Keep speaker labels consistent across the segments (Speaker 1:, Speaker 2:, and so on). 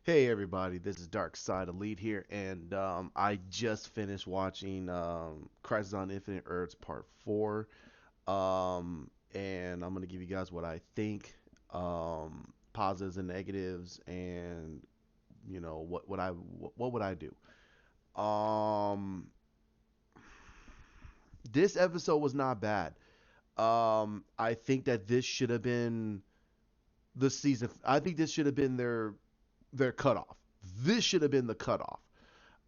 Speaker 1: Hey everybody, this is Dark Side Elite here, and I just finished watching Crisis on Infinite Earths Part 4, and I'm gonna give you guys what I think, positives and negatives, and what would I do. Um, this episode was not bad. I think that this should have been the season. I think this should have been their cutoff. This should have been the cutoff.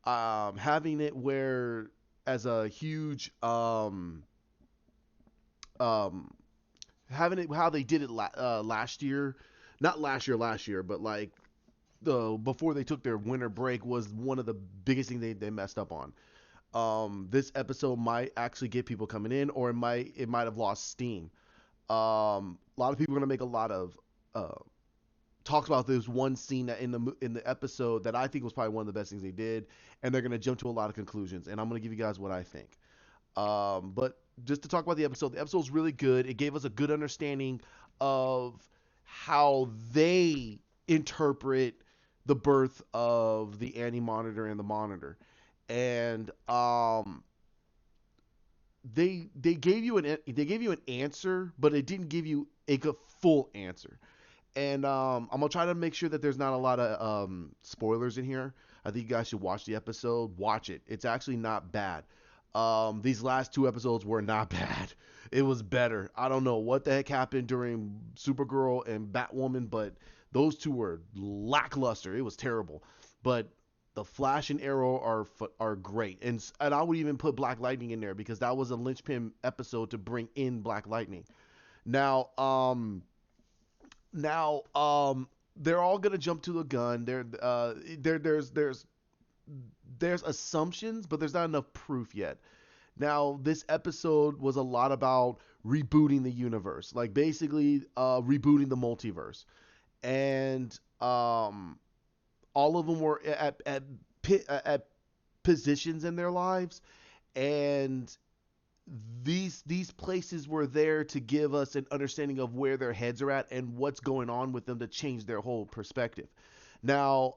Speaker 1: Having it where as a huge um having it how they did it last year, not last year, but like the before they took their winter break was one of the biggest things they messed up on. This episode might actually get people coming in, or it might have lost steam. A lot of people are gonna make a lot of uh, talks about this one scene that in the episode that I think was probably one of the best things they did, and they're gonna jump to a lot of conclusions, and I'm gonna give you guys what I think. But just to talk about the episode's really good. It gave us a good understanding of how they interpret the birth of the Anti Monitor and the Monitor, and they gave you an answer, but it didn't give you a good full answer. And I'm gonna try to make sure that there's not a lot of spoilers in here. I think you guys should watch the episode. Watch it. It's actually not bad. These last two episodes were not bad. It was better. I don't know what the heck happened during Supergirl and Batwoman, but those two were lackluster. It was terrible. But the Flash and Arrow are great, and I would even put Black Lightning in there because that was a linchpin episode to bring in Black Lightning. Now, now, they're all gonna jump to the gun. There's assumptions, but there's not enough proof yet. Now, this episode was a lot about rebooting the universe, like basically rebooting the multiverse, and all of them were at positions in their lives, and these places were there to give us an understanding of where their heads are at and what's going on with them to change their whole perspective. Now,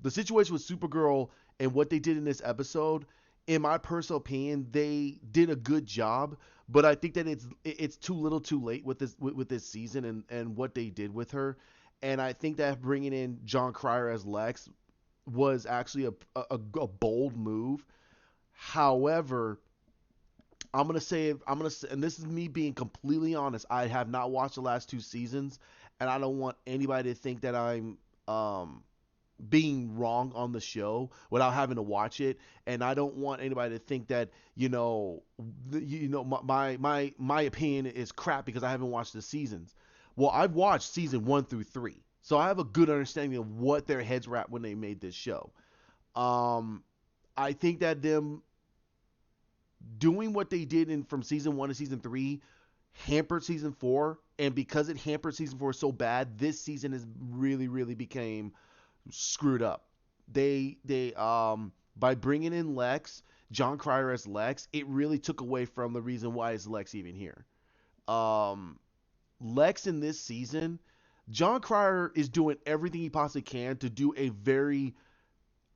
Speaker 1: the situation with Supergirl and what they did in this episode, in my personal opinion, they did a good job. But I think that it's too little, too late with this season and what they did with her. And I think that bringing in John Cryer as Lex was actually a bold move. However, I'm gonna say, and this is me being completely honest. I have not watched the last two seasons, and I don't want anybody to think that I'm being wrong on the show without having to watch it, and I don't want anybody to think that my opinion is crap because I haven't watched the seasons. Well, I've watched season 1 through 3, so I have a good understanding of what their heads were at when they made this show. Um, I think that them doing what they did in from season 1 to season 3 hampered season 4, and because it hampered season 4 so bad, this season has really became screwed up. They by bringing in Lex, John Cryer as Lex, it really took away from the reason why is Lex even here. Um, Lex in this season, John Cryer is doing everything he possibly can to do a very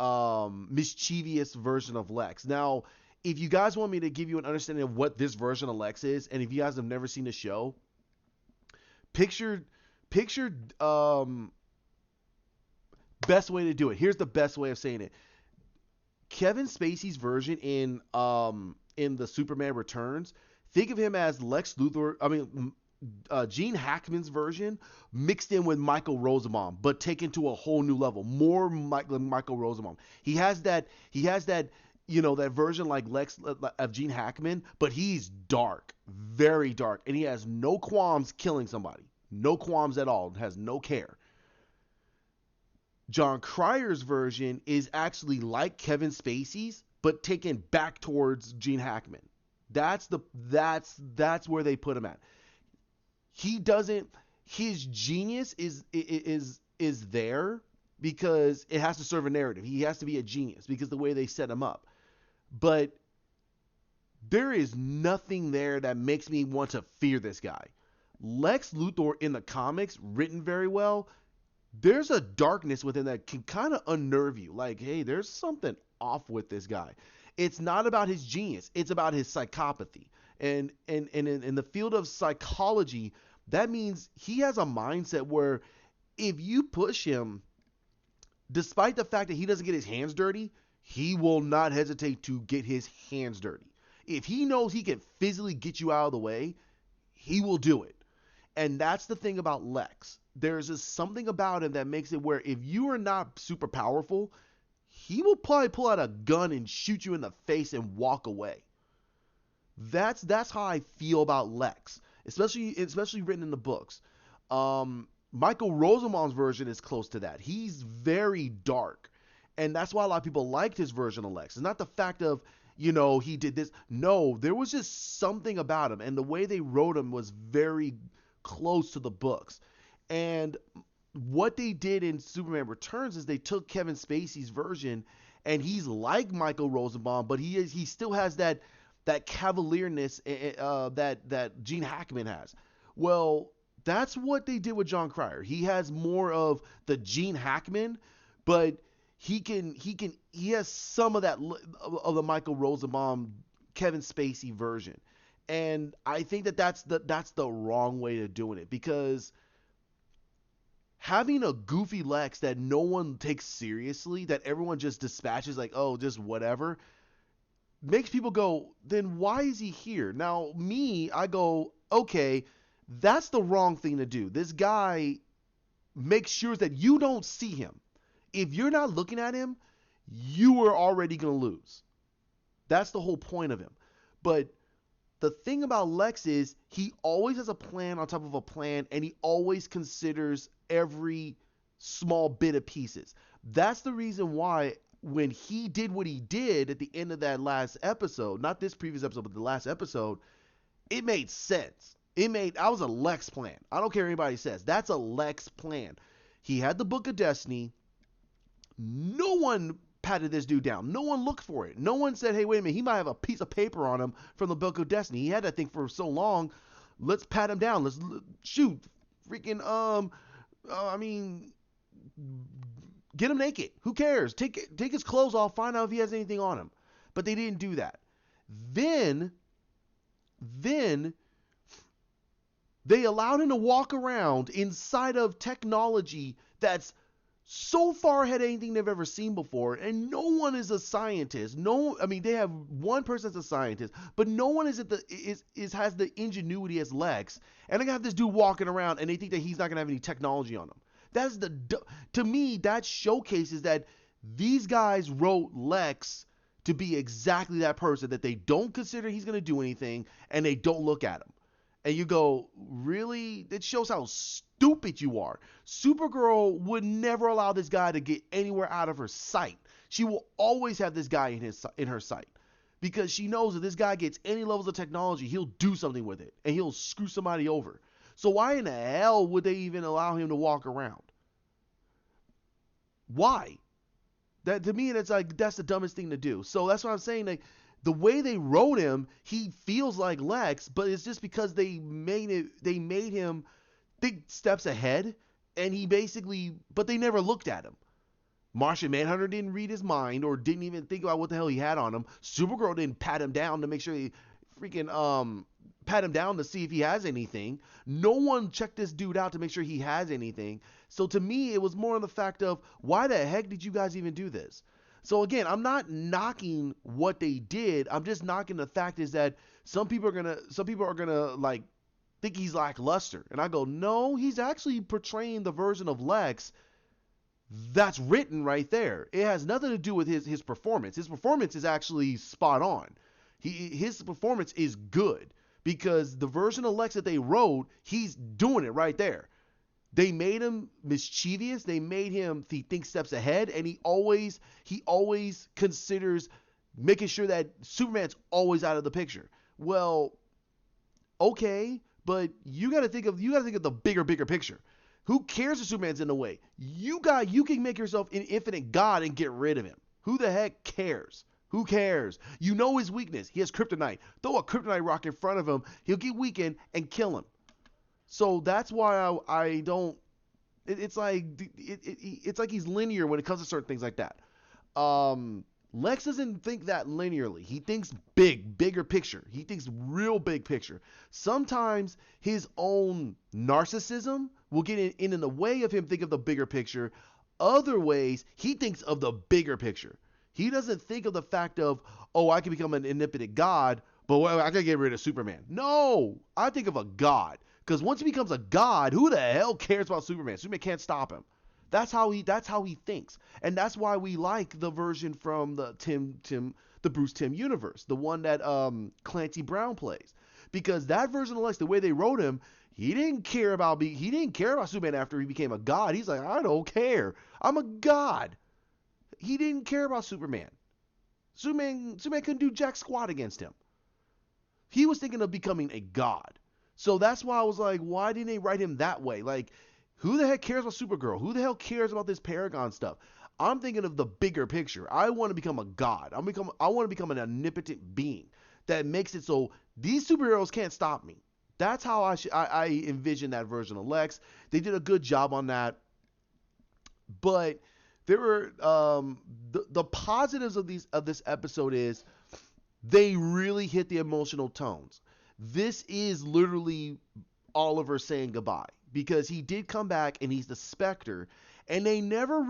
Speaker 1: mischievous version of Lex. Now, if you guys want me to give you an understanding of what this version of Lex is, and if you guys have never seen the show, picture picture best way to do it. Here's the best way of saying it. Kevin Spacey's version in the Superman Returns. Think of him as Lex Luthor. I mean, Gene Hackman's version mixed in with Michael Rosenbaum, but taken to a whole new level. More Michael Rosenbaum. He has that. He has that. That version like Lex of Gene Hackman, but he's dark, very dark, and he has no qualms killing somebody. No qualms at all. Has no care. John Cryer's version is actually like Kevin Spacey's, but taken back towards Gene Hackman. That's where they put him at. He doesn't. His genius is there because it has to serve a narrative. He has to be a genius because the way they set him up. But there is nothing there that makes me want to fear this guy. Lex Luthor in the comics, written very well, there's a darkness within that can kind of unnerve you. Like, hey, there's something off with this guy. It's not about his genius, it's about his psychopathy. And in the field of psychology, that means he has a mindset where if you push him, despite the fact that he doesn't get his hands dirty, he will not hesitate to get his hands dirty. If he knows he can physically get you out of the way, he will do it. And that's the thing about Lex. There's just something about him that makes it where if you are not super powerful, he will probably pull out a gun and shoot you in the face and walk away. That's how I feel about Lex, especially written in the books. Michael Rosenbaum's version is close to that. He's very dark, and that's why a lot of people liked his version of Lex. It's not the fact of he did this. No, there was just something about him, and the way they wrote him was very close to the books. And what they did in Superman Returns is they took Kevin Spacey's version, and he's like Michael Rosenbaum, but he still has that cavalierness that Gene Hackman has. Well, that's what they did with John Cryer. He has more of the Gene Hackman, but he has some of that of the Michael Rosenbaum Kevin Spacey version. And I think that's the wrong way of doing it, because having a goofy Lex that no one takes seriously, that everyone just dispatches like, oh, just whatever, makes people go, then why is he here? Now, I go, okay, that's the wrong thing to do. This guy makes sure that you don't see him. If you're not looking at him, you are already going to lose. That's the whole point of him. But the thing about Lex is he always has a plan on top of a plan, and he always considers every small bit of pieces. That's the reason why when he did what he did at the end of that last episode, not this previous episode, but the last episode, it made sense. That was a Lex plan. I don't care what anybody says. That's a Lex plan. He had the Book of Destiny. No one patted this dude down. No one looked for it. No one said, hey, wait a minute, he might have a piece of paper on him from the Book of Destiny. He had that thing for so long. Let's pat him down. Let's shoot. Freaking, get him naked. Who cares? Take his clothes off, find out if he has anything on him. But they didn't do that. Then they allowed him to walk around inside of technology that's so far ahead of anything they've ever seen before, and no one is a scientist. They have one person that's a scientist, but no one has the ingenuity as Lex, and they have this dude walking around, and they think that he's not gonna have any technology on him. To me, that showcases that these guys wrote Lex to be exactly that person, that they don't consider he's gonna do anything, and they don't look at him. And you go, really? It shows how stupid you are. Supergirl would never allow this guy to get anywhere out of her sight. She will always have this guy in her sight, because she knows if this guy gets any levels of technology, he'll do something with it, and he'll screw somebody over. So why in the hell would they even allow him to walk around? Why? That, to me, that's the dumbest thing to do. So that's what I'm saying. Like, the way they wrote him, he feels like Lex, but it's just because they made him think steps ahead, and but they never looked at him. Martian Manhunter didn't read his mind, or didn't even think about what the hell he had on him. Supergirl didn't pat him down to make sure he freaking pat him down to see if he has anything. No one checked this dude out to make sure he has anything. So to me, it was more on the fact of, why the heck did you guys even do this? So again, I'm not knocking what they did. I'm just knocking the fact is that some people are gonna like think he's lackluster. And I go, no, he's actually portraying the version of Lex that's written right there. It has nothing to do with his performance. His performance is actually spot on. His performance is good, because the version of Lex that they wrote, he's doing it right there. They made him mischievous. They made him think steps ahead, and he always considers making sure that Superman's always out of the picture. Well, okay, but you got to think of the bigger picture. Who cares if Superman's in the way? You can make yourself an infinite god and get rid of him. Who the heck cares? Who cares? You know his weakness. He has kryptonite. Throw a kryptonite rock in front of him, he'll get weakened and kill him. So that's why I don't It's like he's linear when it comes to certain things like that. Lex doesn't think that linearly. He thinks bigger picture. He thinks real big picture. Sometimes his own narcissism will get in the way of him thinking of the bigger picture. Other ways, he thinks of the bigger picture. He doesn't think of the fact of, oh, I can become an omnipotent god, but I can get rid of Superman. No, I think of a god. Because once he becomes a god, who the hell cares about Superman? Superman can't stop him. That's how he thinks. And that's why we like the version from the Bruce Timm universe, the one that Clancy Brown plays. Because that version of Lex, the way they wrote him, he didn't care about Superman after he became a god. He's like, I don't care. I'm a god. He didn't care about Superman. Superman couldn't do jack squat against him. He was thinking of becoming a god. So that's why I was like, why didn't they write him that way? Like, who the heck cares about Supergirl? Who the hell cares about this Paragon stuff? I'm thinking of the bigger picture. I want to become a god. I want to become an omnipotent being that makes it so these superheroes can't stop me. That's how I envision that version of Lex. They did a good job on that. But there were the positives of this episode is they really hit the emotional tones. This is literally Oliver saying goodbye, because he did come back and he's the Spectre, and they never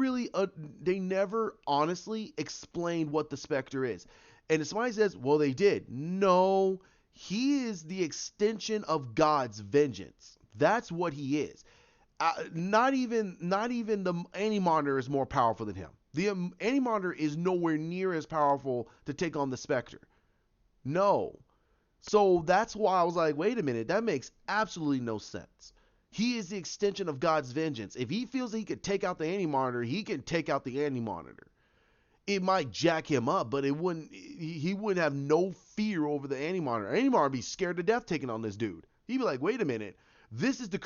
Speaker 1: honestly explained what the Spectre is. And somebody says, well, they did. No, he is the extension of God's vengeance. That's what he is. Not even the Anti-Monitor is more powerful than him. The Anti-Monitor is nowhere near as powerful to take on the Spectre. No. So that's why I was like, wait a minute, that makes absolutely no sense. He is the extension of God's vengeance. If he feels that he could take out the Anti-Monitor, he can take out the Anti-Monitor. It might jack him up, but he wouldn't have no fear over the Anti-Monitor. Anti-Monitor would be scared to death taking on this dude. He'd be like, wait a minute, this is the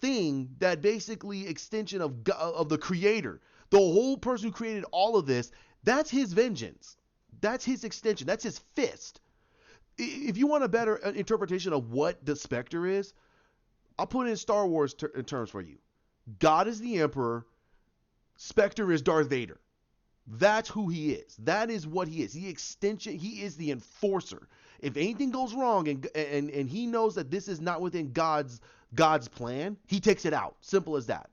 Speaker 1: thing that basically extension of the Creator. The whole person who created all of this, that's his vengeance. That's his extension. That's his fist. If you want a better interpretation of what the Spectre is, I'll put it in Star Wars terms for you. God is the Emperor. Spectre is Darth Vader. That's who he is. That is what he is. The extension. He is the enforcer. If anything goes wrong and he knows that this is not within God's plan, he takes it out. Simple as that.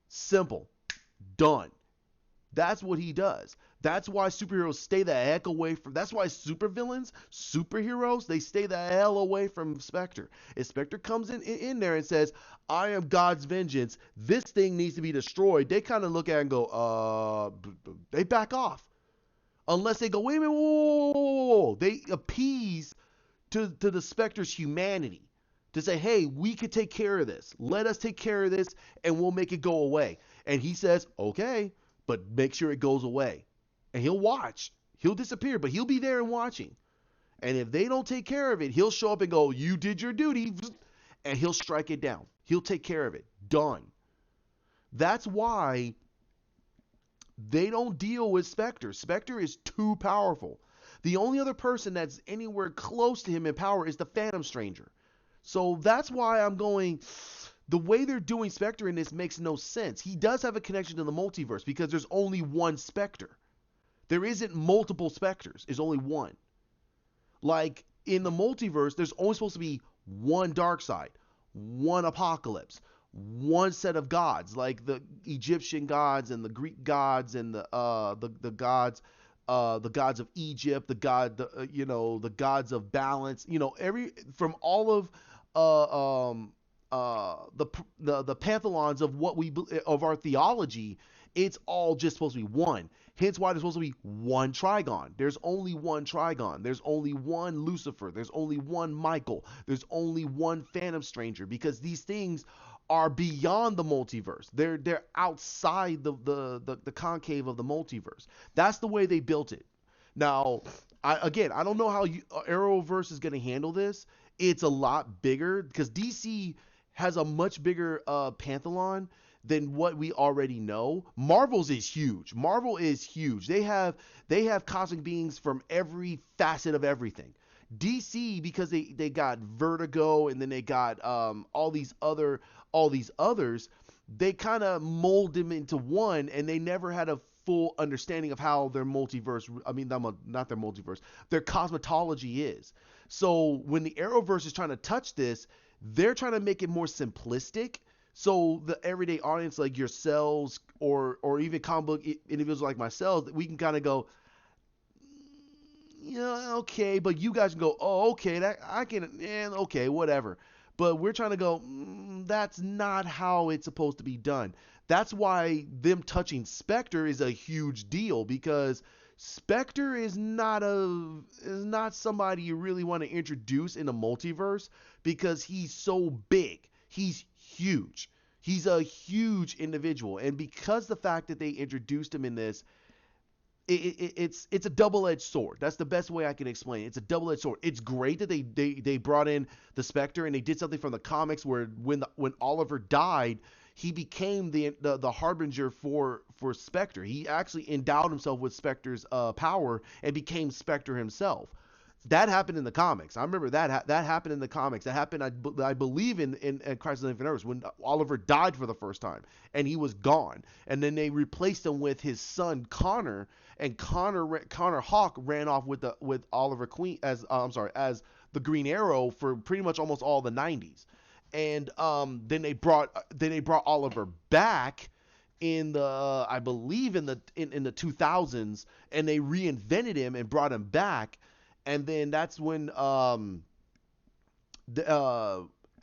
Speaker 1: Simple. Done. That's what he does. That's why superheroes stay the heck away from. That's why superheroes, they stay the hell away from Spectre. If Spectre comes in there and says, I am God's vengeance, this thing needs to be destroyed, they kind of look at it and go, they back off. Unless they go, wait a minute, whoa. They appease to the Spectre's humanity to say, hey, we could take care of this. Let us take care of this and we'll make it go away. And he says, okay, but make sure it goes away. And he'll watch. He'll disappear, but he'll be there and watching. And if they don't take care of it, he'll show up and go, you did your duty, and he'll strike it down. He'll take care of it. Done. That's why they don't deal with Spectre. Spectre is too powerful. The only other person that's anywhere close to him in power is the Phantom Stranger. So that's why I'm going, the way they're doing Spectre in this makes no sense. He does have a connection to the multiverse because there's only one Spectre. There isn't multiple Spectres. There's only one. Like, in the multiverse, there's only supposed to be one Darkseid, one Apocalypse, one set of gods, like the Egyptian gods and the Greek gods and the gods of Egypt, the gods of balance, from all of the pantheons of our theology, it's all just supposed to be one. Hence why there's supposed to be one Trigon. There's only one Trigon. There's only one Lucifer. There's only one Michael. There's only one Phantom Stranger, because these things are beyond the multiverse. They're outside the concave of the multiverse. That's the way they built it. Now, I don't know how Arrowverse is going to handle this. It's a lot bigger because DC has a much bigger pantheon than what we already know. Marvel's is huge. Marvel is huge. They have cosmic beings from every facet of everything. DC, because they got Vertigo, and then they got all these others, they kind of mold them into one, and they never had a full understanding of how their multiverse, I mean, not their multiverse, their cosmetology is. So when the Arrowverse is trying to touch this, they're trying to make it more simplistic. So the everyday audience, like yourselves, or even comic book individuals like myself, we can kind of go, yeah, okay, but you guys can go, oh, okay, that I can, okay, whatever. But we're trying to go, that's not how it's supposed to be done. That's why them touching Spectre is a huge deal, because Spectre is not somebody you really want to introduce in a multiverse, because he's so big. He's huge. He's a huge individual, and because the fact that they introduced him in this, it's a double-edged sword. That's the best way I can explain it. It's a double-edged sword. It's great that they brought in the Spectre, and they did something from the comics where when Oliver died, he became the harbinger for Spectre. He actually endowed himself with Spectre's power and became Spectre himself. That happened in the comics. I remember that happened in the comics. That happened, I believe, in Crisis on Infinite Earths, when Oliver died for the first time and he was gone, and then they replaced him with his son Connor, and Connor Hawk ran off with Oliver Queen as as the Green Arrow for pretty much almost all the 90s, and then they brought Oliver back in the I believe in the 2000s, and they reinvented him and brought him back. And then that's when the,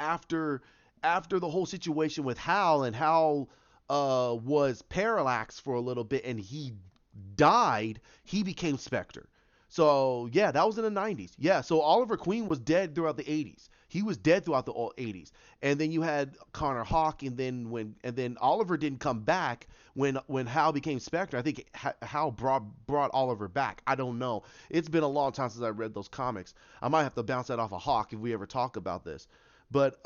Speaker 1: after the whole situation with Hal, and Hal was parallaxed for a little bit and he died, he became Spectre. So yeah, that was in the 90s. Yeah, so Oliver Queen was dead throughout the 80s. He was dead throughout the 80s. And then you had Connor Hawk, and then Oliver didn't come back when Hal became Spectre. I think Hal brought Oliver back. I don't know. It's been a long time since I read those comics. I might have to bounce that off of Hawk if we ever talk about this. But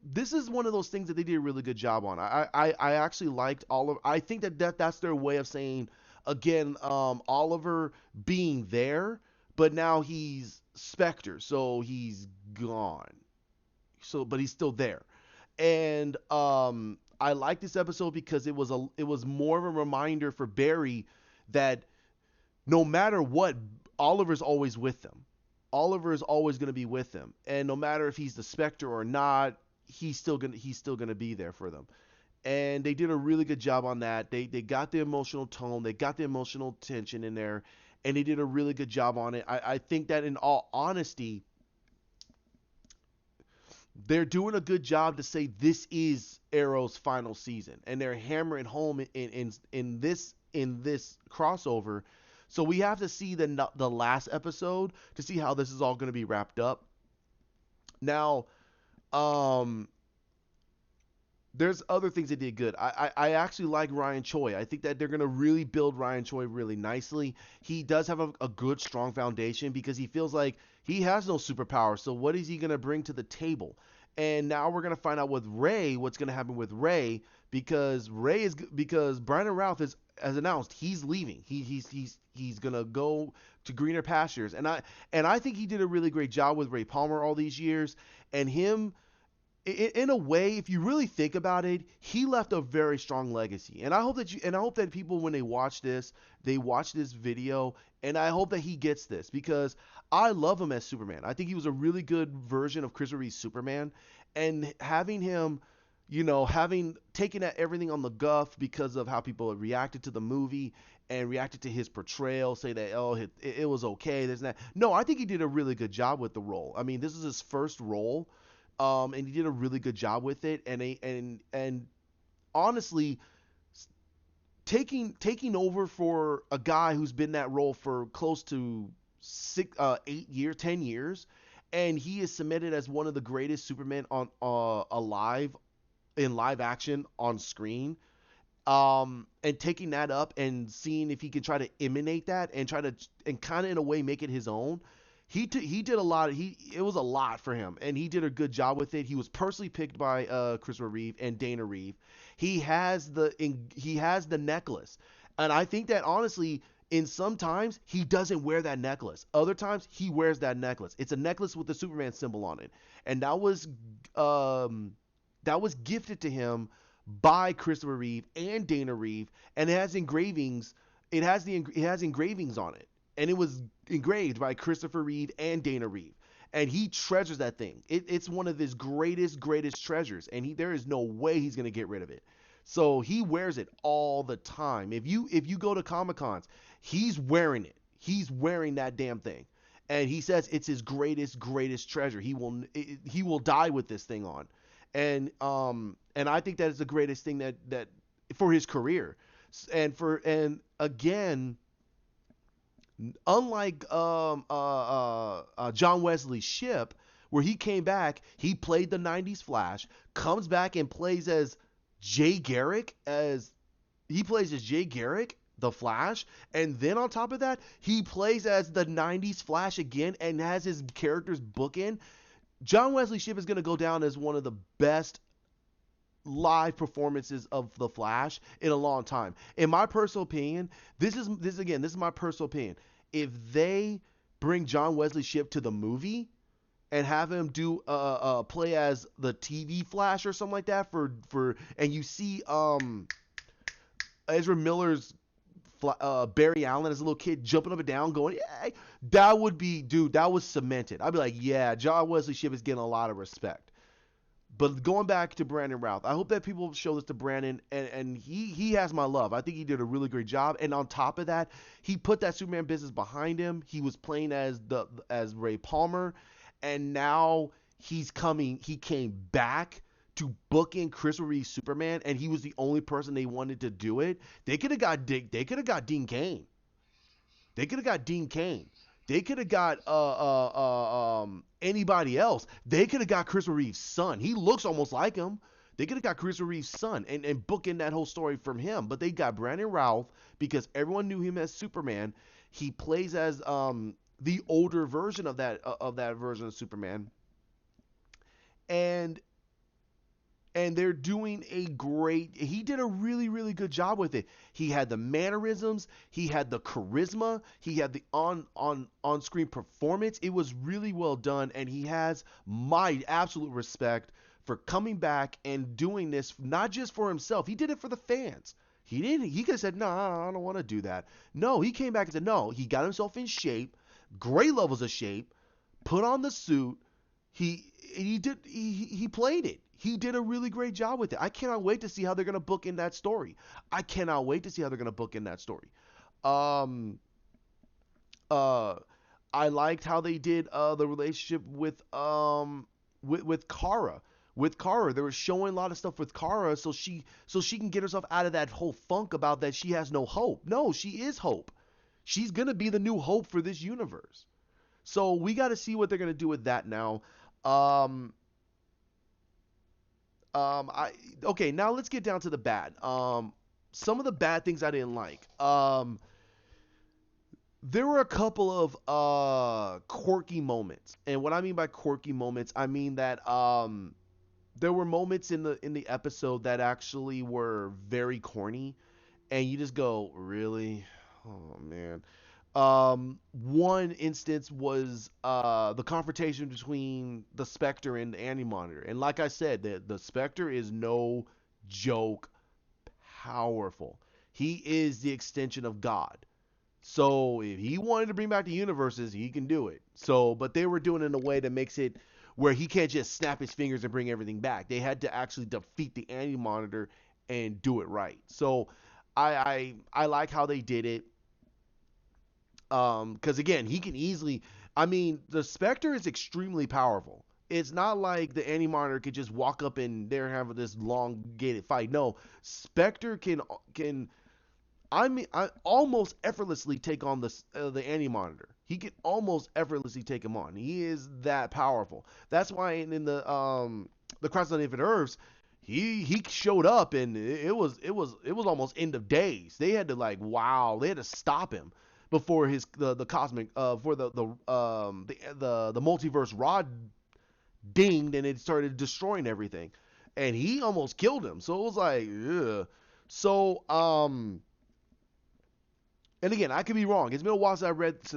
Speaker 1: this is one of those things that they did a really good job on. I actually liked Oliver. I think that's their way of saying, again, Oliver being there, but now he's Spectre, so he's gone. So, but he's still there. And I like this episode because it was more of a reminder for Barry that no matter what, Oliver's always with them. Oliver is always going to be with them, and no matter if he's the Spectre or not, he's still gonna be there for them. And they did a really good job on that. They got the emotional tone, they got the emotional tension in there, and they did a really good job on it. I think that, in all honesty, they're doing a good job to say this is Arrow's final season, and they're hammering home in this crossover. So we have to see the last episode to see how this is all going to be wrapped up. Now, there's other things they did good. I actually like Ryan Choi. I think that they're going to really build Ryan Choi really nicely. He does have a good, strong foundation because he feels like he has no superpower. So what is he going to bring to the table? And now we're going to find out with Ray what's going to happen with Ray, because Brandon Routh has announced he's leaving. He's going to go to greener pastures. And I think he did a really great job with Ray Palmer all these years, and him, in a way, if you really think about it, he left a very strong legacy. And I hope that people, when they watch this video, and I hope that he gets this, because I love him as Superman. I think he was a really good version of Chris Reeve's Superman, and having him, having taken at everything on the guff because of how people had reacted to the movie and reacted to his portrayal, say that, oh, it was okay, this and that. No, I think he did a really good job with the role. I mean, this is his first role. And he did a really good job with it, and honestly, taking over for a guy who's been in that role for close to 10 years, and he is submitted as one of the greatest Supermen on alive in live action on screen. And taking that up and seeing if he can try to emanate that and kind of in a way make it his own. He did a lot. It was a lot for him, and he did a good job with it. He was personally picked by Christopher Reeve and Dana Reeve. He has the necklace, and I think that honestly, In sometimes he doesn't wear that necklace. Other times he wears that necklace. It's a necklace with the Superman symbol on it, and um, that was gifted to him by Christopher Reeve and Dana Reeve, and it has engravings. It has engravings on it, and it was engraved by Christopher Reeve and Dana Reeve, and he treasures that thing. It's one of his greatest treasures, and there is no way he's gonna get rid of it. So he wears it all the time. If you go to Comic Cons, he's wearing it. He's wearing that damn thing, and he says it's his greatest treasure. He will die with this thing on, and I think that is the greatest thing that for his career, and again, unlike John Wesley Shipp, where he came back, he played the '90s Flash, comes back and plays as Jay Garrick as he plays as Jay Garrick, the Flash, and then on top of that, he plays as the '90s Flash again and has his characters bookend. John Wesley Shipp is going to go down as one of the best live performances of the Flash in a long time. In my personal opinion, this is my personal opinion. If they bring John Wesley Shipp to the movie and have him do play as the TV Flash or something like that and you see Ezra Miller's Barry Allen as a little kid jumping up and down going, yeah, that would be, dude, that was cemented. I'd be like, yeah, John Wesley Shipp is getting a lot of respect. But going back to Brandon Routh, I hope that people show this to Brandon, and he has my love. I think he did a really great job. And on top of that, he put that Superman business behind him. He was playing as Ray Palmer, and now he came back to book in Chris Reeve's Superman, and he was the only person they wanted to do it. They could have got Dean Cain. They could have got Dean Cain. They could have got anybody else. They could have got Chris Reeve's son. He looks almost like him. They could have got Chris Reeve's son and book in that whole story from him. But they got Brandon Routh because everyone knew him as Superman. He plays as the older version of that version of Superman. And they're doing he did a really good job with it. He had the mannerisms, he had the charisma, he had the on-screen performance. It was really well done, and he has my absolute respect for coming back and doing this not just for himself. He did it for the fans. He could have said, no, I don't want to do that. No, he came back and said, no, he got himself in shape, great levels of shape, put on the suit. He played it. He did a really great job with it. I cannot wait to see how they're going to book in that story. I liked how they did the relationship with Kara. With Kara, they were showing a lot of stuff with Kara so she can get herself out of that whole funk about that she has no hope. No, she is hope. She's going to be the new hope for this universe. So we got to see what they're going to do with that now. Okay, now let's get down to the bad. Some of the bad things I didn't like. There were a couple of quirky moments, and what I mean by quirky moments, I mean that there were moments in the episode that actually were very corny, and you just go, really? Oh man. One instance was the confrontation between the Spectre and the Anti-Monitor. And like I said, the Spectre is no joke powerful. He is the extension of God. So if he wanted to bring back the universes, he can do it. So, but they were doing it in a way that makes it where he can't just snap his fingers and bring everything back. They had to actually defeat the Anti-Monitor and do it right. So I like how they did it. Because again, he can easily. I mean, the Spectre is extremely powerful. It's not like the Anti-Monitor could just walk up and they're having this long gated fight. No, Spectre can. I almost effortlessly take on the Anti-Monitor. He can almost effortlessly take him on. He is that powerful. That's why in the Crisis on Infinite Earths, he showed up and it was almost end of days. They had to they had to stop him before the cosmic for the multiverse rod dinged and it started destroying everything, and he almost killed him. So it was like, ugh. So And again, I could be wrong. It's been a while since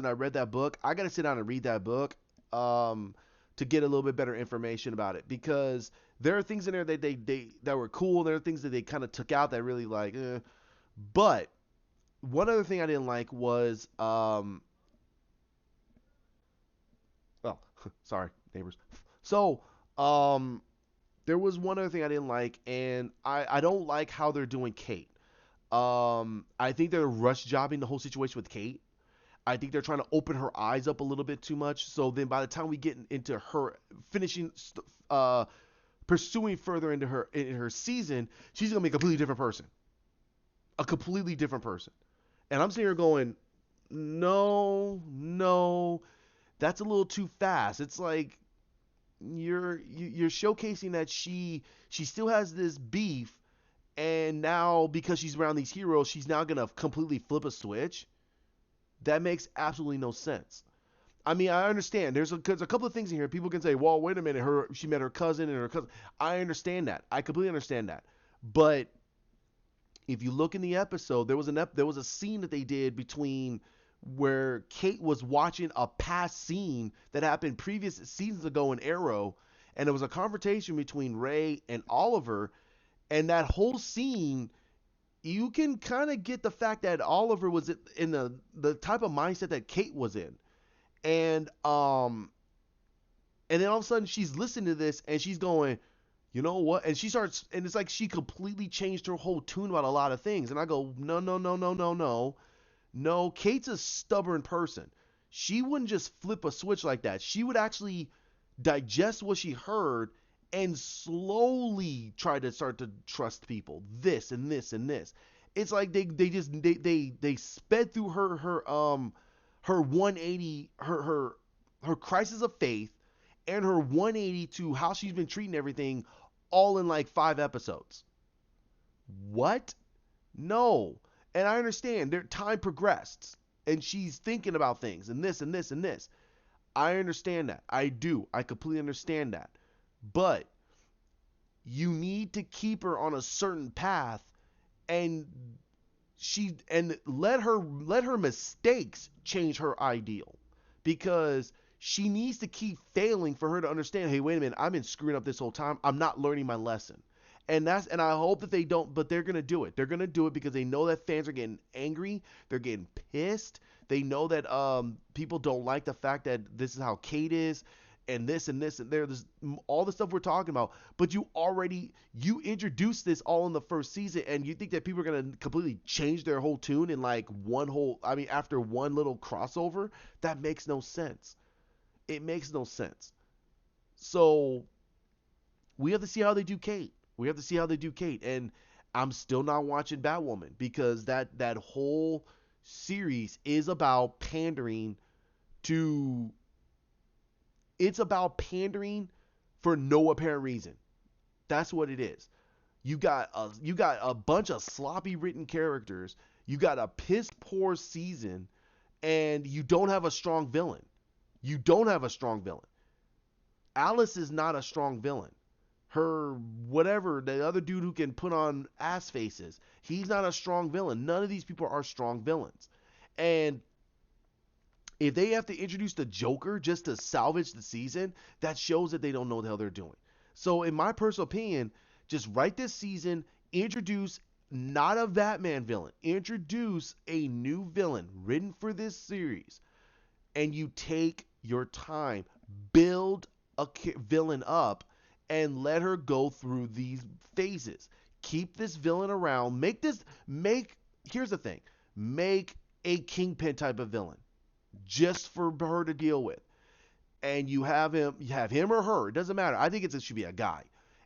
Speaker 1: I read that book. I got to sit down and read that book um, to get a little bit better information about it because there are things in there that they that were cool. There are things that they kind of took out that really like. But one other thing I didn't like was well, sorry neighbors. So um, there was one other thing I didn't like, and I don't like how they're doing Kate. I think they're rush jobbing the whole situation with Kate. I think they're trying to open her eyes up a little bit too much. So then by the time we get into her finishing, pursuing further into her season, she's gonna be a completely different person, a completely different person. And I'm sitting here going, no, no, that's a little too fast. It's like you're showcasing that she still has this beef, and now because she's around these heroes, she's now gonna completely flip a switch. That makes absolutely no sense. I mean, I understand. There's a couple of things in here. People can say, "Well, wait a minute. She met her cousin and her cousin." I understand that. I completely understand that. But if you look in the episode, there was a scene that they did between where Kate was watching a past scene that happened previous seasons ago in Arrow, and there was a confrontation between Ray and Oliver, and that whole scene you can kind of get the fact that Oliver was in the type of mindset that Kate was in, and and then all of a sudden she's listening to this and she's going, you know what? And she starts, and it's like she completely changed her whole tune about a lot of things. And I go, no, no, no, no, no, no, no. Kate's a stubborn person. She wouldn't just flip a switch like that. She would actually digest what she heard and slowly try to start to trust people. This and this and this. It's like they sped through her 180 her crisis of faith and her 180 to how she's been treating everything all in like 5 episodes. What? No. And I understand their time progressed and she's thinking about things and this and this and this. I understand that. I do. I completely understand that. But you need to keep her on a certain path and let her mistakes change her ideal because she needs to keep failing for her to understand, hey, wait a minute, I've been screwing up this whole time, I'm not learning my lesson. And I hope that they don't, but they're gonna do it. They're gonna do it because they know that fans are getting angry, they're getting pissed. They know that people don't like the fact that this is how Kate is, and this and there's all the stuff we're talking about. But you introduced this all in the first season, and you think that people are gonna completely change their whole tune in like after one little crossover? That makes no sense. It makes no sense. So we have to see how they do Kate. We have to see how they do Kate. And I'm still not watching Batwoman because that whole series is about pandering to it's about pandering for no apparent reason. That's what it is. You got a bunch of sloppy written characters. You got a piss poor season, and you don't have a strong villain. You don't have a strong villain. Alice is not a strong villain. Her whatever the other dude who can put on ass faces, he's not a strong villain. None of these people are strong villains. And if they have to introduce the Joker just to salvage the season, that shows that they don't know what the hell they're doing. So in my personal opinion, just write this season, introduce not a Batman villain, introduce a new villain written for this series, and you take your time, build a villain up, and let her go through these phases. Keep this villain around. Here's the thing, make a Kingpin type of villain just for her to deal with. And you have him or her, it doesn't matter. I think it should be a guy.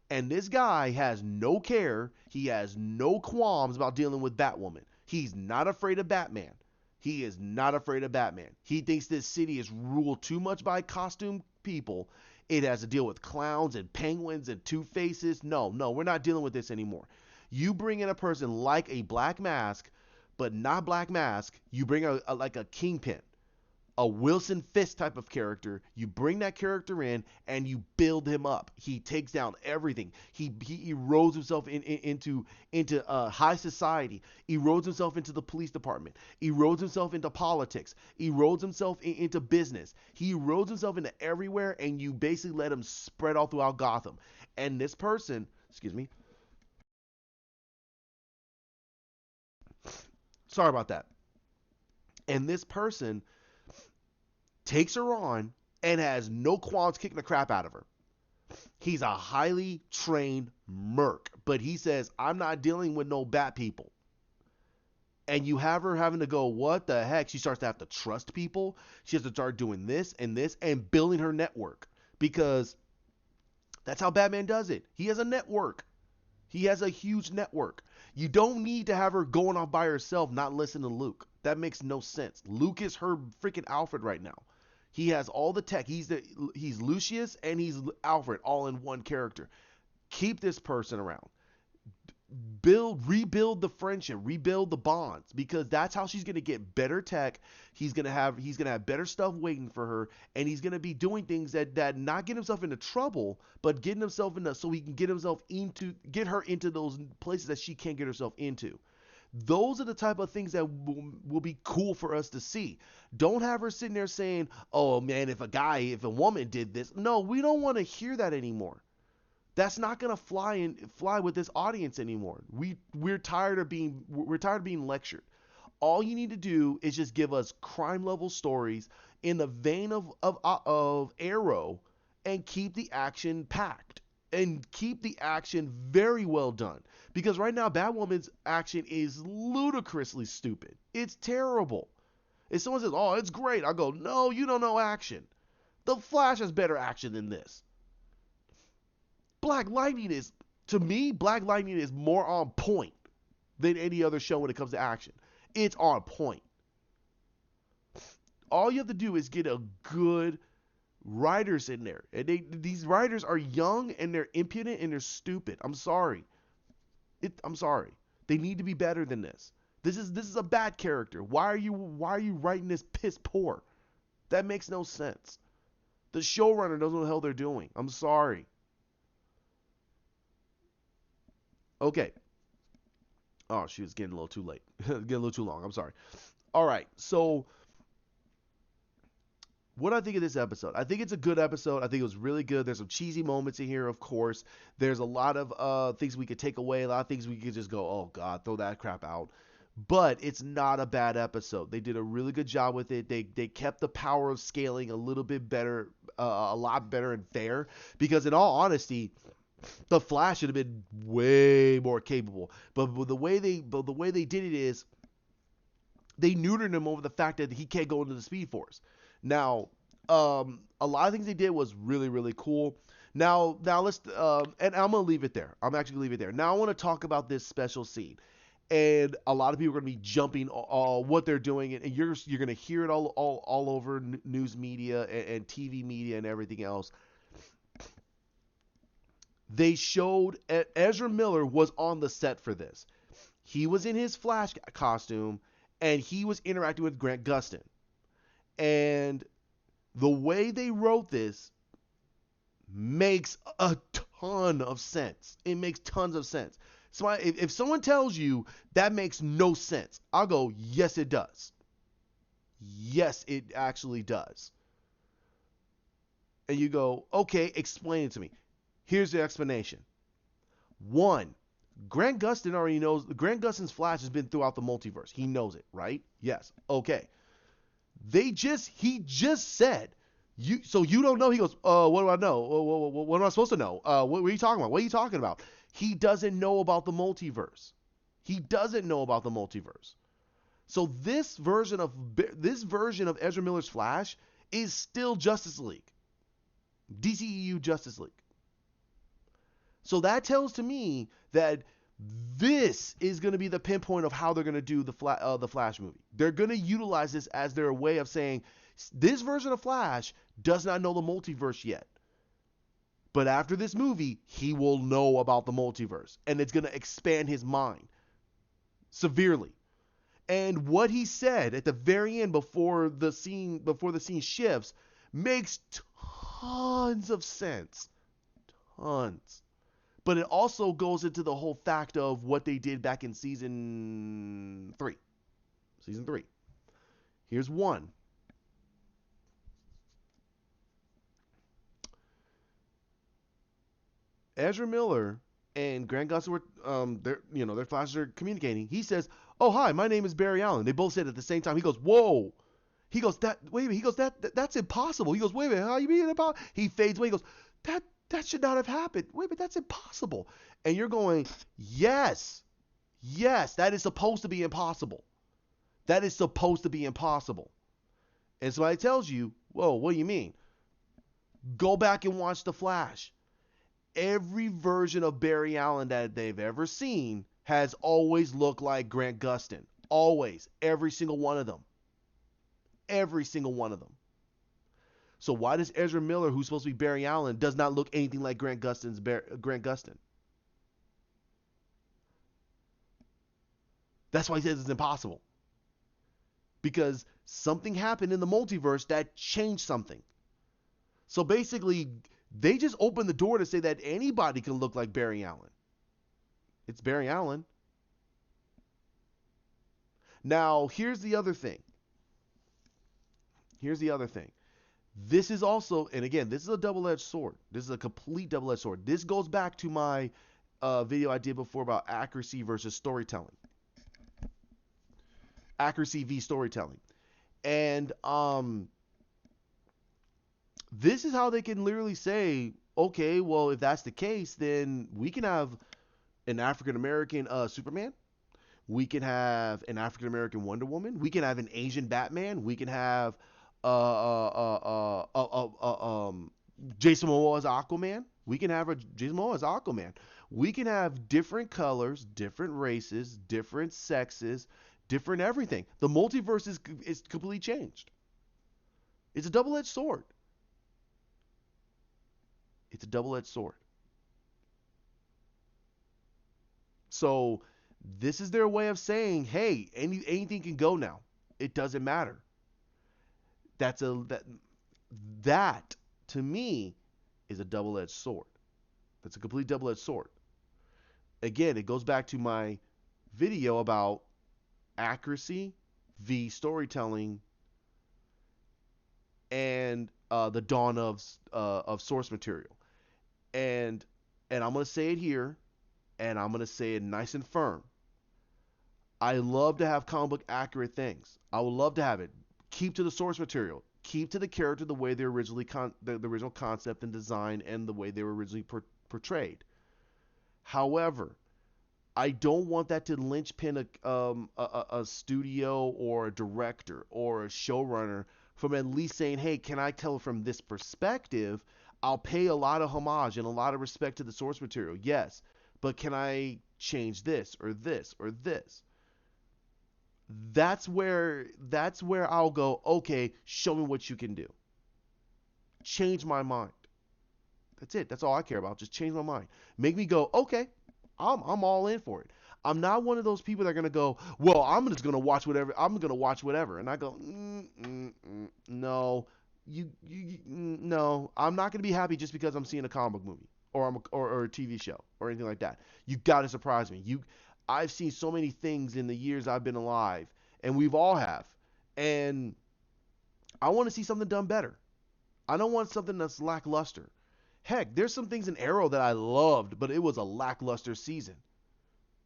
Speaker 1: And this guy has no care, he has no qualms about dealing with Batwoman. He's not afraid of Batman. He is not afraid of Batman. He thinks this city is ruled too much by costume people. It has to deal with clowns and penguins and Two Faces. No, we're not dealing with this anymore. You bring in a person like a Black Mask, but not Black Mask. You bring like a Kingpin, a Wilson Fisk type of character. You bring that character in and you build him up. He takes down everything. He erodes himself into high society. Erodes himself into the police department. Erodes himself into politics. Erodes himself into business. He erodes himself into everywhere, and you basically let him spread all throughout Gotham. And this person, excuse me, sorry about that. And this person takes her on and has no qualms kicking the crap out of her. He's a highly trained merc, but he says, I'm not dealing with no bat people. And you have her having to go, what the heck? She starts to have to trust people. She has to start doing this and building her network, because that's how Batman does it. He has a network. He has a huge network. You don't need to have her going off by herself, not listening to Luke. That makes no sense. Luke is her freaking Alfred right now. He has all the tech. He's Lucius and he's Alfred all in one character. Keep this person around. Rebuild the friendship, rebuild the bonds, because that's how she's gonna get better tech. He's gonna have better stuff waiting for her, and he's gonna be doing things that not get himself into trouble, but getting himself into, so he can get her into those places that she can't get herself into. Those are the type of things that will be cool for us to see. Don't have her sitting there saying, "Oh man, if a woman did this." No, we don't want to hear that anymore. That's not gonna fly with this audience anymore. We're tired of being lectured. All you need to do is just give us crime level stories in the vein of Arrow, and keep the action packed and keep the action very well done. Because right now Batwoman's action is ludicrously stupid. It's terrible. If someone says, "Oh, it's great," I go, "No, you don't know action. The Flash has better action than this." To me, Black Lightning is more on point than any other show when it comes to action. It's on point. All you have to do is get a good writers in there. And these writers are young and they're impudent and they're stupid. I'm sorry. I'm sorry. They need to be better than this. This is a bad character. Why are you writing this piss poor? That makes no sense. The showrunner knows what the hell they're doing. I'm sorry. Okay. Oh, she was getting a little too late. Getting a little too long. I'm sorry. All right. So, what do I think of this episode? I think it's a good episode. I think it was really good. There's some cheesy moments in here, of course. There's a lot of things we could take away. A lot of things we could just go, "Oh God, throw that crap out." But it's not a bad episode. They did a really good job with it. They kept the power of scaling a little bit better, a lot better and fair. Because in all honesty, the Flash should have been way more capable. But the way they did it is they neutered him over the fact that he can't go into the Speed Force. Now, a lot of things they did was really, really cool. Now let's and I'm gonna leave it there. I'm actually gonna leave it there. Now I want to talk about this special scene, and a lot of people are gonna be jumping what they're doing, and you're gonna hear it all over news media and TV media and everything else. They showed Ezra Miller was on the set for this. He was in his Flash costume, and he was interacting with Grant Gustin. And the way they wrote this makes a ton of sense. It makes tons of sense. So if someone tells you that makes no sense, I'll go, yes, it does. Yes, it actually does. And you go, okay, explain it to me. Here's the explanation. One, Grant Gustin already knows. Grant Gustin's Flash has been throughout the multiverse. He knows it, right? Yes. Okay. He just said, so you don't know? He goes, what do I know? What am I supposed to know? What are you talking about? What are you talking about? He doesn't know about the multiverse. He doesn't know about the multiverse. So this version of Ezra Miller's Flash is still Justice League. DCEU Justice League. So that tells to me that this is going to be the pinpoint of how they're going to do the Flash movie. They're going to utilize this as their way of saying, this version of Flash does not know the multiverse yet. But after this movie, he will know about the multiverse. And it's going to expand his mind severely. And what he said at the very end before the scene shifts makes tons of sense. Tons. But it also goes into the whole fact of what they did back in season 3. Season 3. Here's one. Ezra Miller and Grant Gustin were their flashes are communicating. He says, "Oh, hi, my name is Barry Allen." They both said it at the same time. He goes, "Whoa." He goes, "That wait a minute." He goes, "That's impossible." He goes, "Wait a minute, how you mean about?" He fades away. He goes, "That should not have happened. Wait a minute, that's impossible." And you're going, "Yes. Yes, that is supposed to be impossible. That is supposed to be impossible." And somebody tells you, "Whoa, what do you mean?" Go back and watch The Flash. Every version of Barry Allen that they've ever seen has always looked like Grant Gustin. Always. Every single one of them. Every single one of them. So why does Ezra Miller, who's supposed to be Barry Allen, does not look anything like Grant Gustin? That's why he says it's impossible. Because something happened in the multiverse that changed something. So basically, they just opened the door to say that anybody can look like Barry Allen. It's Barry Allen. Now, here's the other thing. This is also, and again, this is a double-edged sword. This is a complete double-edged sword. This goes back to my video I did before about accuracy versus storytelling. Accuracy v storytelling. And this is how they can literally say, okay, well, if that's the case, then we can have an African American Superman. We can have an African American Wonder Woman. We can have an Asian Batman. We can have Jason Momoa as Aquaman. We can have Jason Momoa as Aquaman. We can have different colors, different races, different sexes, different everything. The multiverse is completely changed. It's a double-edged sword. It's a double-edged sword. So this is their way of saying, hey, anything can go now. It doesn't matter. That to me is a double-edged sword. That's a complete double-edged sword. Again, it goes back to my video about accuracy v storytelling and the dawn of source material. And I'm gonna say it here, and I'm gonna say it nice and firm. I love to have comic book accurate things. I would love to have it. Keep to the source material. Keep to the character the way they originally the original concept and design and the way they were originally portrayed. However, I don't want that to linchpin a studio or a director or a showrunner from at least saying, hey, can I tell from this perspective? I'll pay a lot of homage and a lot of respect to the source material, yes, but can I change this or this or this? That's where I'll go, okay, show me what you can do. Change my mind. That's it. That's all I care about. Just change my mind. Make me go, okay, I'm all in for it. I'm not one of those people that are gonna go, well, I'm just gonna watch whatever. I'm gonna watch whatever, and I go, no, no. I'm not gonna be happy just because I'm seeing a comic book movie or a TV show or anything like that. You gotta surprise me. I've seen so many things in the years I've been alive, and we've all have, and I want to see something done better. I don't want something that's lackluster. Heck, there's some things in Arrow that I loved, but it was a lackluster season.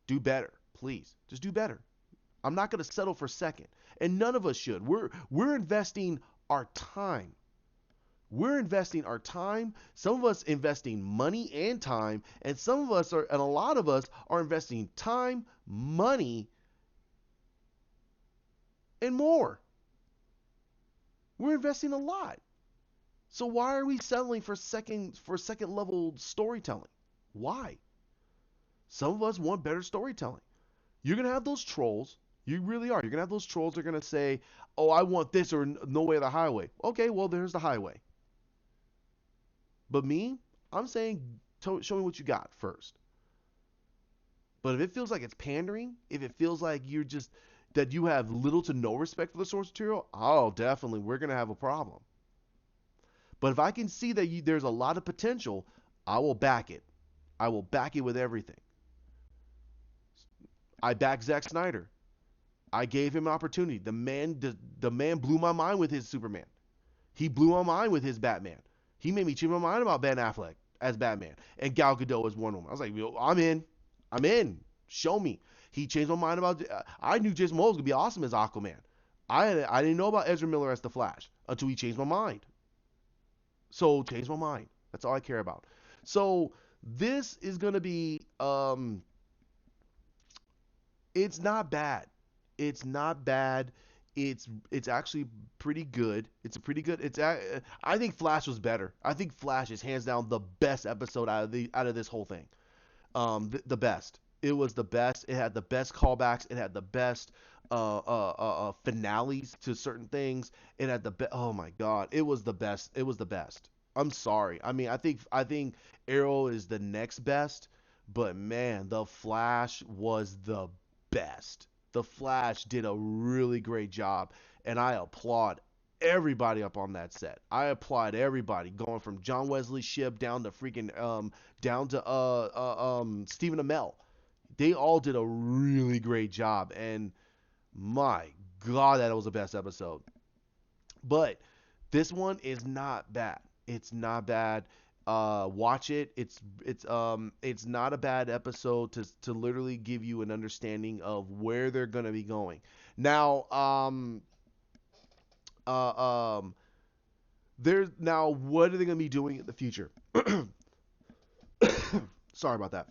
Speaker 1: Do better, please. Just do better. I'm not going to settle for second, and none of us should. We're investing our time. We're investing our time. Some of us investing money and time, and a lot of us are investing time, money, and more. We're investing a lot. So why are we settling for second level storytelling? Why? Some of us want better storytelling. You're going to have those trolls. You really are. You're going to have those trolls that are going to say, oh, I want this or no way the highway. Okay, well, there's the highway. But me, I'm saying show me what you got first. But if it feels like it's pandering, if it feels like that you have little to no respect for the source material, oh, definitely, we're gonna have a problem. But if I can see that there's a lot of potential, I will back it. I will back it with everything. I back Zack Snyder. I gave him an opportunity. The man blew my mind with his Superman. He blew my mind with his Batman. He made me change my mind about Ben Affleck as Batman and Gal Gadot as Wonder Woman. I was like, yo, I'm in. I'm in. Show me. He changed my mind about. I knew Jason Momoa was gonna be awesome as Aquaman. I didn't know about Ezra Miller as the Flash until he changed my mind. So change my mind. That's all I care about. So this is gonna be it's not bad. It's not bad. It's actually pretty good. It's a pretty good. I think Flash was better. I think Flash is hands down the best episode out of this whole thing. The best. It was the best. It had the best callbacks. It had the best finales to certain things. It had the best. Oh my god, it was the best. It was the best. I'm sorry. I mean, I think Arrow is the next best, but man, the Flash was the best. The Flash did a really great job, and I applaud everybody up on that set. I applaud everybody going from John Wesley Shipp down to freaking down to Stephen Amell. They all did a really great job, and my god, that was the best episode. But this one is not bad. It's not bad. Watch it. It's not a bad episode to literally give you an understanding of where they're gonna be going. Now, um, there's now what are they gonna be doing in the future? Sorry about that.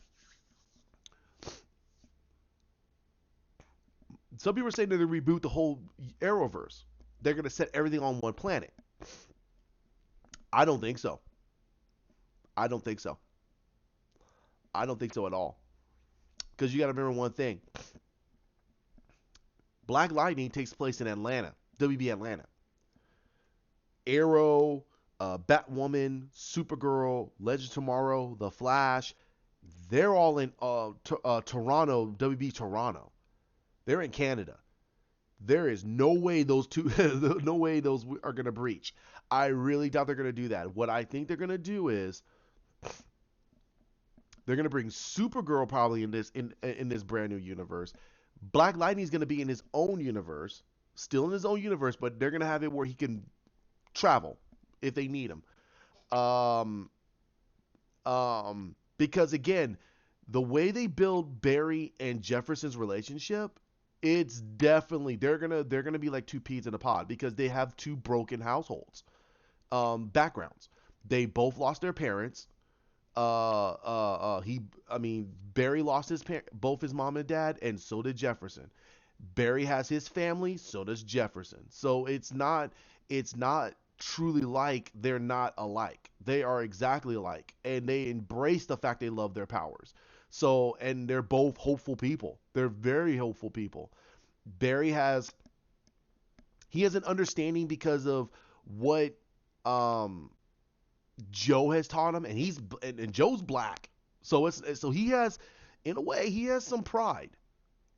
Speaker 1: Some people are saying that they reboot the whole Arrowverse. They're gonna set everything on one planet. I don't think so. I don't think so. I don't think so at all. Because you got to remember one thing: Black Lightning takes place in Atlanta, WB Atlanta. Arrow, Batwoman, Supergirl, Legend of Tomorrow, The Flash, they're all in Toronto, WB Toronto. They're in Canada. There is no way those two, no way those are gonna breach. I really doubt they're gonna do that. What I think they're gonna do is they're gonna bring Supergirl probably in this brand new universe. Black Lightning's gonna be in his own universe, still in his own universe, but they're gonna have it where he can travel if they need him. Um, because again, the way they build Barry and Jefferson's relationship, it's definitely they're gonna be like two peas in a pod because they have two broken households, backgrounds. They both lost their parents. I mean, Barry lost both his mom and dad, and so did Jefferson. Barry has his family, so does Jefferson. So it's not truly like they're not alike. They are exactly alike, and they embrace the fact they love their powers. So, and they're both hopeful people. They're very hopeful people. Barry has an understanding because of what um Joe has taught him, and Joe's black, so he has, in a way, he has some pride.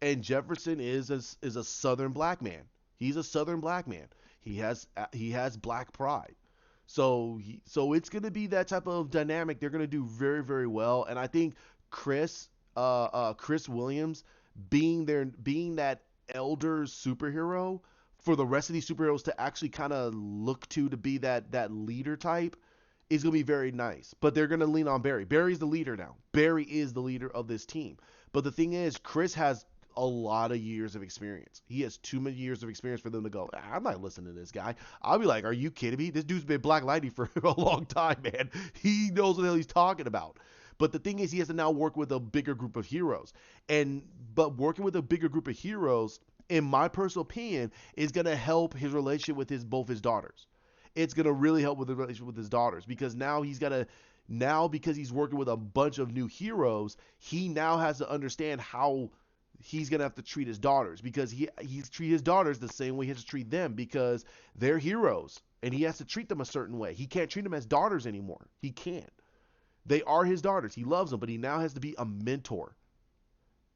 Speaker 1: And Jefferson is a Southern black man. He's a Southern black man. He has black pride. So it's gonna be that type of dynamic. They're gonna do very very well, and I think Chris Williams being that elder superhero for the rest of these superheroes to actually kind of look to be that leader type is going to be very nice. But they're going to lean on Barry. Barry's the leader now. Barry is the leader of this team. But the thing is, Chris has a lot of years of experience. He has too many years of experience for them to go, I'm not listening to this guy. I'll be like, are you kidding me? This dude's been Black Lightning for a long time, man. He knows what the hell he's talking about. But the thing is, he has to now work with a bigger group of heroes. But working with a bigger group of heroes, in my personal opinion, is going to help his relationship with both his daughters. It's going to really help with the relationship with his daughters because because he's working with a bunch of new heroes, he now has to understand how he's going to have to treat his daughters because he's treat his daughters the same way he has to treat them because they're heroes and he has to treat them a certain way. He can't treat them as daughters anymore. He can't. They are his daughters. He loves them, but he now has to be a mentor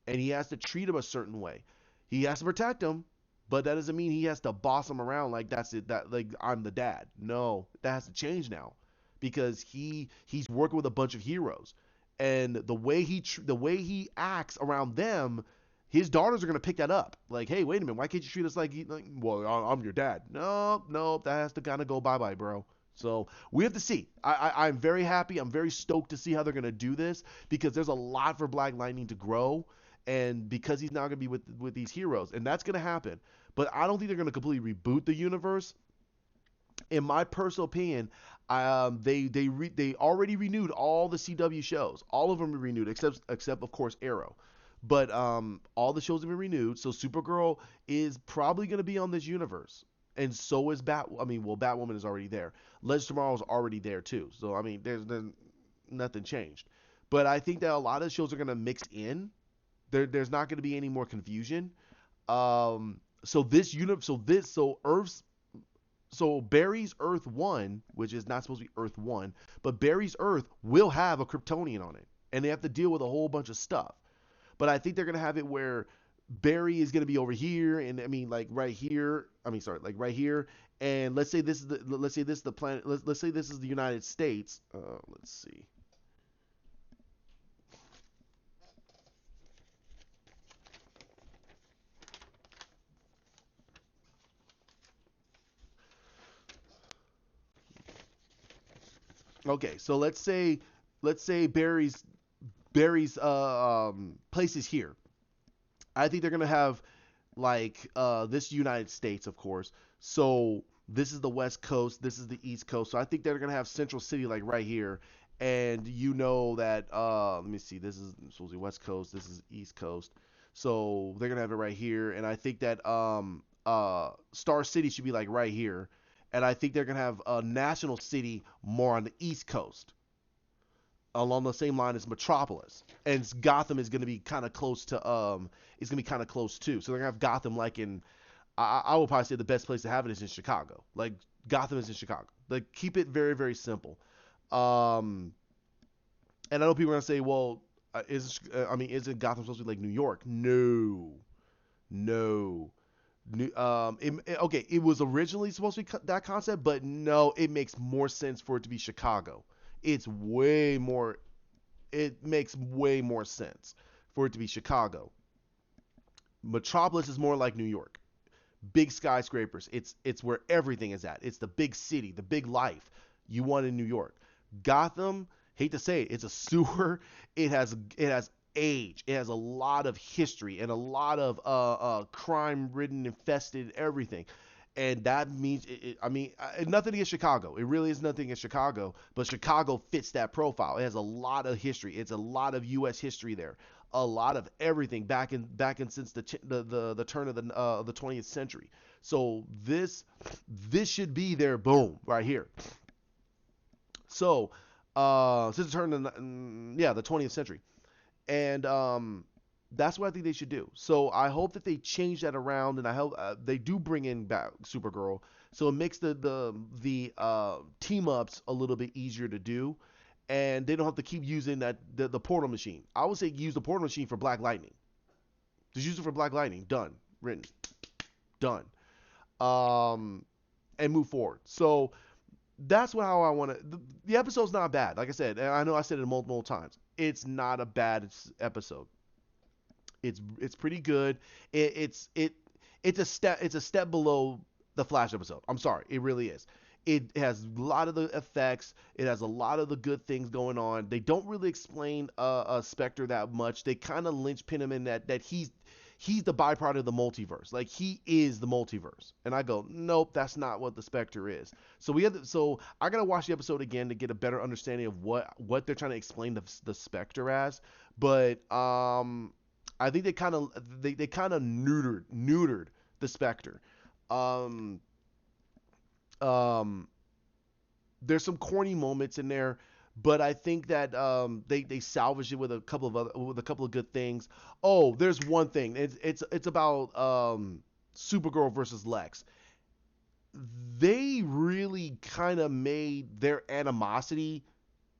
Speaker 1: and he has to treat them a certain way. He has to protect them, but that doesn't mean he has to boss them around like that's it. That like I'm the dad. No, that has to change now because he's working with a bunch of heroes, and the way he acts around them, his daughters are gonna pick that up. Like, hey, wait a minute, why can't you treat us like well, I'm your dad? No, no, that has to kind of go bye bye, bro. So we have to see. I'm very happy. I'm very stoked to see how they're gonna do this because there's a lot for Black Lightning to grow, and because he's now gonna be with these heroes, and that's gonna happen. But I don't think they're gonna completely reboot the universe. In my personal opinion, they already renewed all the CW shows. All of them are renewed except of course Arrow. But all the shows have been renewed. So Supergirl is probably going to be on this universe, and so is Bat. I mean, well, Batwoman is already there. Legends of Tomorrow is already there too. So I mean, there's nothing changed. But I think that a lot of shows are going to mix in. There's not going to be any more confusion. So this unit, so this, so Earth's so Barry's Earth 1, which is not supposed to be Earth 1, but Barry's Earth will have a Kryptonian on it. And they have to deal with a whole bunch of stuff. But I think they're going to have it where Barry is going to be over here, and I mean, like right here. I mean, sorry, like right here. And let's say this is the planet. Let's say this is the United States. Let's see. Okay, so let's say Barry's place is here. I think they're gonna have like this United States, of course. So this is the West Coast, this is the East Coast. So I think they're gonna have Central City like right here, and you know that let me see, this is supposed to be West Coast, this is East Coast. So they're gonna have it right here, and I think that Star City should be like right here, and I think they're gonna have a National City more on the East Coast along the same line as Metropolis, and Gotham is going to be kind of close to it's going to be kind of close too. So they're going to have Gotham like in I would probably say the best place to have it is in Chicago. Like Gotham is in Chicago. Like keep it very very simple. Um, and I know people are going to say, well, I mean, isn't Gotham supposed to be like New York? No, no. Okay, it was originally supposed to be that concept, but no, it makes more sense for it to be Chicago. It's way more. It makes way more sense for it to be Chicago. Metropolis is more like New York. Big skyscrapers. It's where everything is at. It's the big city, the big life you want in New York. Gotham, hate to say it, it's a sewer. It has age. It has a lot of history and a lot of crime-ridden, infested everything. And that means, I mean, nothing against Chicago. It really is nothing against Chicago, but Chicago fits that profile. It has a lot of history. It's a lot of U.S. history there, a lot of everything back in since the turn of the 20th century. So this should be their boom right here. So since the turn of the 20th century, and that's what I think they should do. So I hope that they change that around, and I hope they do bring in back Supergirl, so it makes the team ups a little bit easier to do, and they don't have to keep using the portal machine. I would say use the portal machine for Black Lightning. Just use it for Black Lightning. Done. Written. Done. Um, and move forward. So that's how I want to. The episode's not bad. Like I said, and I know I said it multiple times. It's not a bad episode. It's pretty good. It's a step below the Flash episode. I'm sorry, it really is. It has a lot of the effects. It has a lot of the good things going on. They don't really explain Spectre that much. They kind of linchpin him in that he's the byproduct of the multiverse. Like he is the multiverse. And I go, nope, that's not what the Spectre is. So I gotta watch the episode again to get a better understanding of what they're trying to explain the Spectre as. But I think they kind of neutered the Spectre. Um, um, there's some corny moments in there, but I think that they salvaged it with a couple of good things. Oh, there's one thing. It's about Supergirl versus Lex. They really kind of made their animosity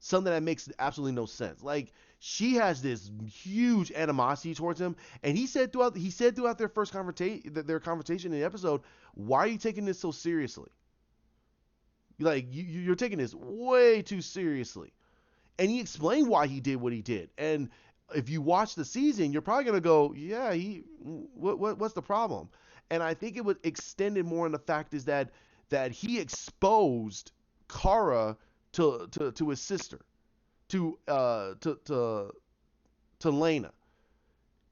Speaker 1: something that makes absolutely no sense. Like she has this huge animosity towards him, and he said throughout their conversation in the episode, why are you taking this so seriously? Like you're taking this way too seriously. And he explained why he did what he did. And if you watch the season, you're probably gonna go, yeah, what's the problem? And I think it was extended more in the fact is that he exposed Kara to his sister, to to Lena,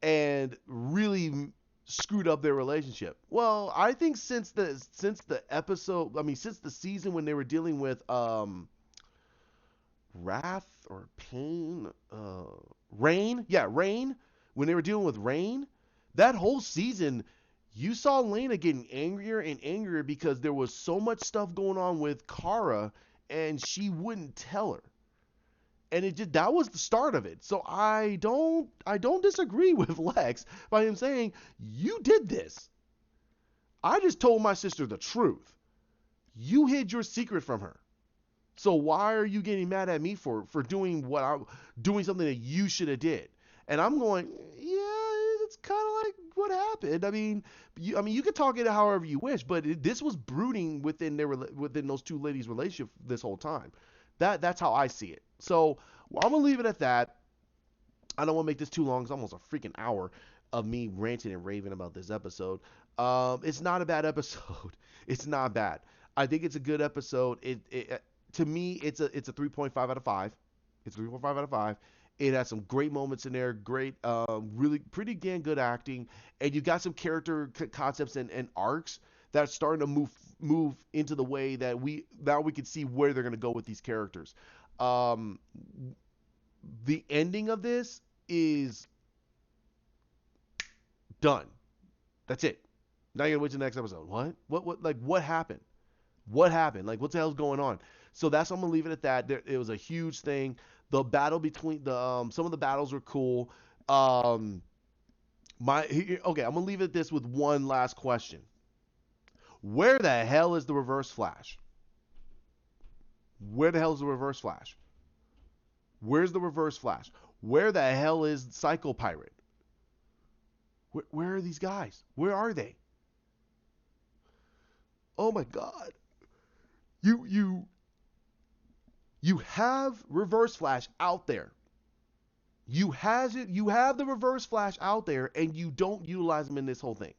Speaker 1: and really screwed up their relationship. Well, I think since the episode, I mean since the season when they were dealing with Wrath or Pain, Rain, yeah, Rain, when they were dealing with Rain, that whole season you saw Lena getting angrier and angrier because there was so much stuff going on with Kara and she wouldn't tell her. And it just that was the start of it. So I don't disagree with Lex by him saying, "You did this. I just told my sister the truth. You hid your secret from her. So why are you getting mad at me for doing something that you should have did?" And I'm going, yeah, it's kind of like what happened. I mean, you could talk it however you wish, but this was brooding within those two ladies' relationship this whole time. That's how I see it. So I'm gonna leave it at that. I don't want to make this too long. It's almost a freaking hour of me ranting and raving about this episode. It's not a bad episode. It's not bad. I think it's a good episode. It to me, it's a 3.5 out of 5. It's 3.5 out of 5. It has some great moments in there, great, really pretty damn good acting, and you got some character concepts and arcs that's starting to move into the way that we can see where they're gonna go with these characters. Um, the ending of this is done. That's it. Now you gotta wait to the next episode. What? Like, what happened? What happened? Like, what the hell's going on? So that's I'm gonna leave it at that. It was a huge thing. The battle between the some of the battles were cool. Um, okay, I'm gonna leave it at this with one last question. Where the hell is the Reverse Flash? Where the hell is the Reverse Flash? Where's the Reverse Flash? Where the hell is Psycho Pirate? Where are these guys? Where are they? Oh my God! You you you have Reverse Flash out there. You have the Reverse Flash out there, and you don't utilize him in this whole thing.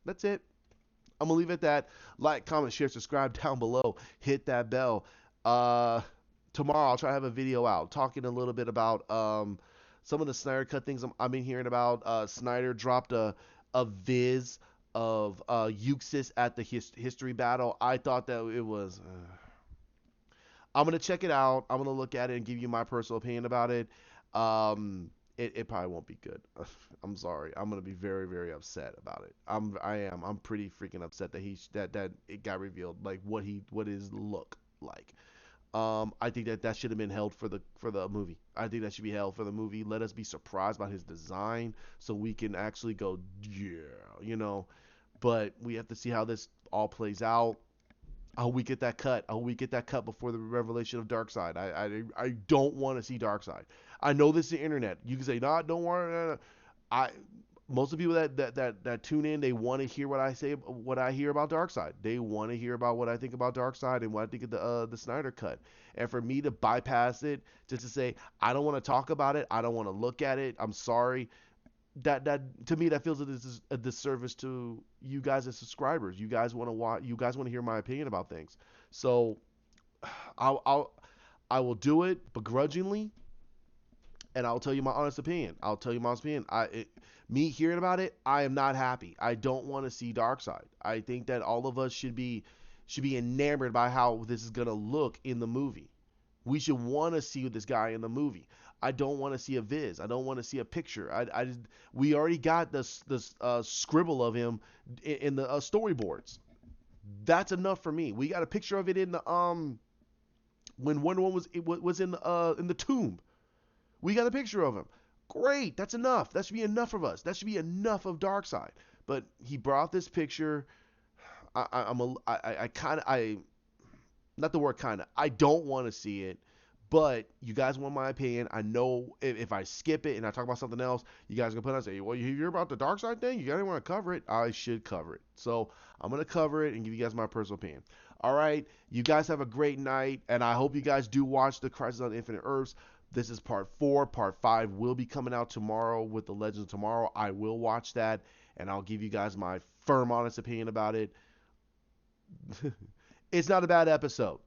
Speaker 1: That's it. I'm gonna leave it at that. Like, comment, share, subscribe down below. Hit that bell. Uh, Tomorrow I'll try to have a video out talking a little bit about some of the Snyder cut things I've been hearing about. Snyder dropped a viz of Euxis at the history battle. I thought that it was. I'm gonna check it out. I'm gonna look at it and give you my personal opinion about it. It probably won't be good. I'm sorry. I'm gonna be very very upset about it. I'm pretty freaking upset that that it got revealed like what his look like. I think that should have been held for the movie. I think that should be held for the movie. Let us be surprised by his design so we can actually go, yeah. But we have to see how this all plays out. I hope we get that cut. I hope we get that cut before the revelation of Darkseid. I don't want to see Darkseid. I know this is the internet. You can say, nah, don't worry. Nah, nah. I Most of the people that tune in, they want to hear what I hear about Darkseid. They want to hear about what I think about Darkseid and what I think of the Snyder cut. And for me to bypass it, just to say I don't want to talk about it, I don't want to look at it, I'm sorry. That to me that feels that this is a disservice to you guys as subscribers. You guys want to watch. You guys want to hear my opinion about things. So I'll I will do it begrudgingly, and I'll tell you my honest opinion. I'll tell you my honest opinion. Me hearing about it, I am not happy. I don't want to see Darkseid. I think that all of us should be enamored by how this is gonna look in the movie. We should want to see this guy in the movie. I don't want to see a viz. I don't want to see a picture. We already got this scribble of him in the storyboards. That's enough for me. We got a picture of it in the when Wonder Woman was in the tomb. We got a picture of him. Great, that's enough. That should be enough of us. That should be enough of Darkseid. But he brought this picture. I kind of not the word kind of. I don't want to see it, but you guys want my opinion. I know if I skip it and I talk about something else, you guys are gonna put on and say, well, you hear about the dark side thing? You gotta want to cover it. I should cover it. So I'm gonna cover it and give you guys my personal opinion. All right, you guys have a great night, and I hope you guys do watch the Crisis on Infinite Earths. This is part 4. Part 5 will be coming out tomorrow with the Legends of Tomorrow. I will watch that, and I'll give you guys my firm, honest opinion about it. It's not a bad episode.